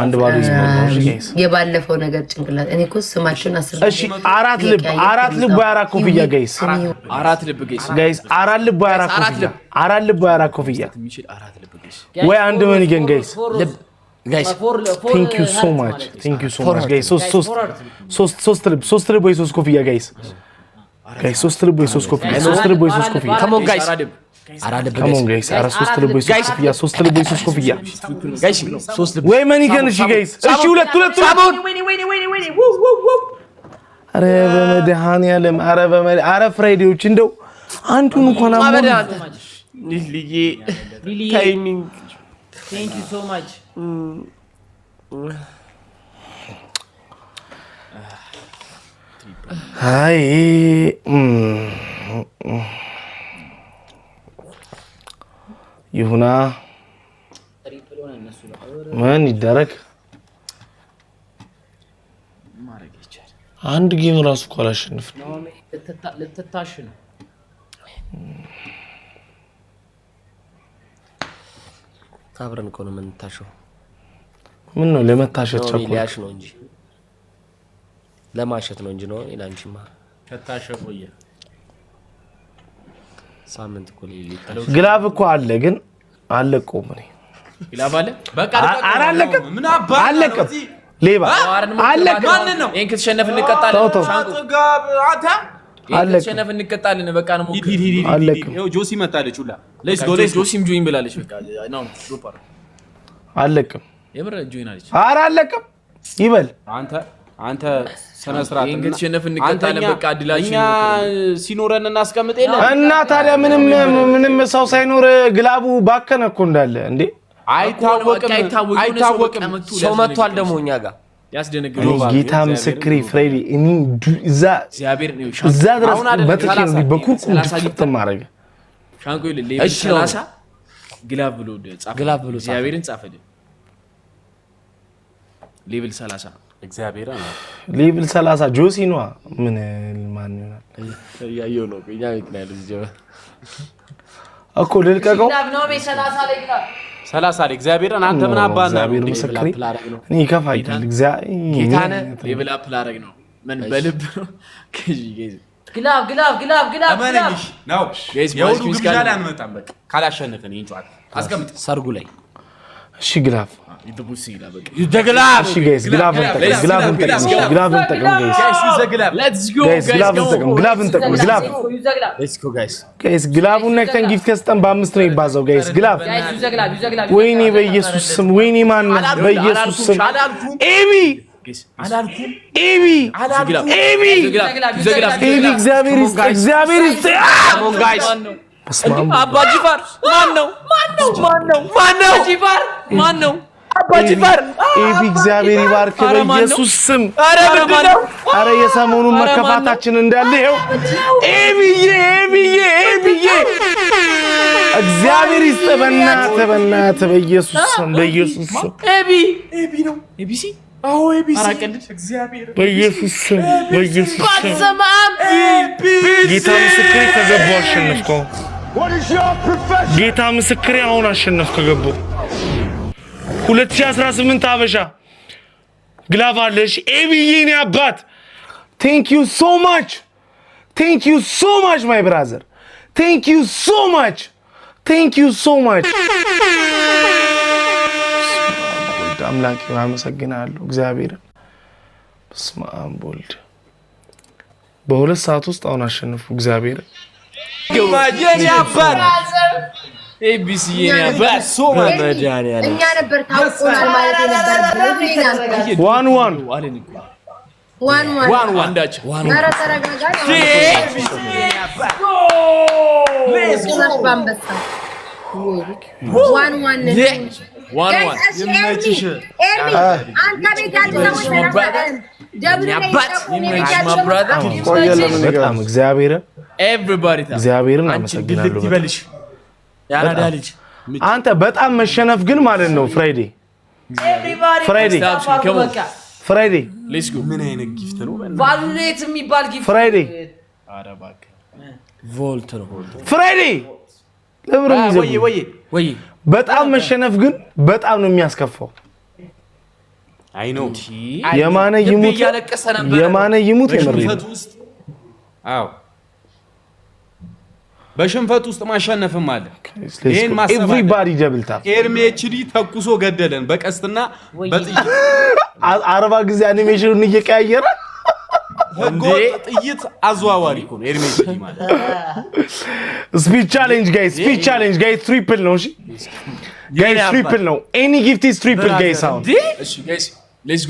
አንድ ባዶ ይዝመው ጋይስ የባለፈው ነገር ጭንቅላት እኔ እኮ ስማችሁን አስር እሺ አራት ልብ አራት ኮፍያ ጋይስ አራት ልብ ጋይስ አራት ልብ አራት ኮፍያ ወይ አንድ መንገን ጋይስ guys thank you so much guys ሶስት ልብ ወይ ሶስት ኮፍያ ጋይስ ሶስት ልብ ወይ ሶስት ኮፍያ come on guys come on guys ሶስት ልብ ወይ ሶስት ኮፍያ guys ሶስት ልብ ወይ መንገን እሺ ጋይስ እሺ ሁለት አረ በመድኃኒዓለም አረ ፍራይዴዎች እንደው አንዱን እንኳን አሞኝ ሊሊ ታይሚንግ thank you so much ሃይ ይሁና ምን ይደረግ አንድ ጌም ራሱ እኮ አላሸንፍም ልትታሽ ነው አብረን እኮ ነው የምንታሸው ምን ነው ለመታሸት ቸኮል ሊያሽ ነው እንጂ ለማሸት ነው እንጂ ነው ኢላንቺማ ከታሸቆየ ሳምንት እኮ ግላብ እኮ አለ ግን አለቀው ምን ግላብ አለ በቃ አላለቀም ምን አለቀም ሌባ አለቀም ማን ነው ይሄን ከተሸነፍ እንቀጣለን ሻንቆ አንተ ከተሸነፍ እንቀጣለን በቃ ነው አለቀም ይሄው ጆሲ መጣለች ሁላ ሌትስ ጆሲም ጆይን ብላለች በቃ ነው ሱፐር አለቀም የምር ጆይን አለች ኧረ አለቀም ይበል አንተ ሰነ ስርዓት ይሄን ከተሸነፍ እንቀጣለን በቃ አድላችን ሲኖረን እናስቀምጥ የለ እና ታዲያ ምንም ሰው ሳይኖር ግላቡ ባከነ እኮ እንዳለ እንዴ አይታወቅም ሰው መጥቷል ደግሞ እኛ ጋር ያስደነግረው ጌታ ምስክሬ ፍሬዲ እኔ እዛ ድረስ መጥቼ ነው በኩርኩም ድፍት ማረግ ሻንቆ ይል ሌብል 30 ግላብ ብሎ እግዚአብሔርን ጻፈልን ሌብል 30 እግዚአብሔር ነው ሌብል 30 ጆሲ ነው ምን ማን ይሆናል ያየው ነው እኛ ይክናል እዚህ እኮ ልልቀቀው ግላብ ነው 30 ላይ ግላብ 30 ላይ እግዚአብሔርን አንተ ምን አባና እግዚአብሔር ምስክሬ እኔ ይከፋኛል ጌታነ ሌብል አፕ ላረግ ነው ምን በልብ ነው ግላብ አማነኝሽ ነው የሁሉ ግብዣ ላይ አንመጣም በቃ ካላሸነፈን ይሄን ጨዋታ አስቀምጥ ሰርጉ ላይ እሺ ግላብ ይደቡስ ይላል በቃ ይደግላብ እሺ ጋይስ ግላብን ጠቅም ጋይስ ሌትስ ጎ ሌትስ ጎ ጋይስ ግላቡን ነክተን ጊፍት ከስተን በአምስት ነው ይባዛው ጋይስ ግላብ ወይኔ በኢየሱስ ስም ወይኔ ማን ነው በኢየሱስ ስም ኤቢ እግዚአብሔር አባ ጂፋር ማን ነው አባ ጂፋር ኤቢ እግዚአብሔር ይባርክ በኢየሱስ ስም አረ የሰሞኑን መከፋታችን እንዳለ ይሄው ኤቢዬ እግዚአብሔር ይስጠበናት በኢየሱስ ስም ኤቢ ነው ኤቢሲ አዎ ኤቢሲ እግዚአብሔር በኢየሱስ ስም ሰማም ጌታ ምስክሬ ከገባው አሸነፍኩ ጌታ ምስክሬ አሁን አሸነፍኩ ከገባው 2018 አበሻ ግላቭ አለሽ ኤቢዬ ነው አባት thank you so much my brother thank you so much አምላኬ አመሰግናለሁ እግዚአብሔር በስመ አብ ወልድ በሁለት ሰዓት ውስጥ አሁን አሸነፉ እግዚአብሔር የኔ አባት ኤቢሲ የኔ አባት ሶ መዳን ያለ እኛ ነበር ታውቆናል ማለት ነበር ዋን ዳች ኧረ ተረጋጋ ዋን ይመችሽ አንተ ቤት ያለው በጣም እግዚአብሔርን አመሰግናለሁ ይበልሽ ያራዳ ልጅ አንተ በጣም መሸነፍ ግን ማለት ነው ፍራይዴ ሌትስ ጎ ምን አይነት ጊፍት ነው ቫሉኔት የሚባል ጊፍት ፍራይዴ አረባክ ቮልት ነው ፍራይዴ ለብሮ ወይ በጣም መሸነፍ ግን በጣም ነው የሚያስከፋው አይ ነው የማነ ይሙት የምር አዎ በሽንፈት ውስጥ ማሸነፍም አለ ይሄን ማሰብ ኤቭሪባዲ ደብል ታፕ ኤርሜችዲ ተኩሶ ገደለን በቀስትና በጥይት 40 ጊዜ አኒሜሽኑን እየቀያየረ ጥይት አዘዋዋሪ እኮ ነው ኤርሜችዲ ማለት ስፒድ ቻሌንጅ ጋይስ ትሪፕል ነው እሺ ጋይስ ትሪፕል ነው ኤኒ ጊፍት ኢዝ ትሪፕል ጋይስ አሁን እሺ ጋይስ ሌትስ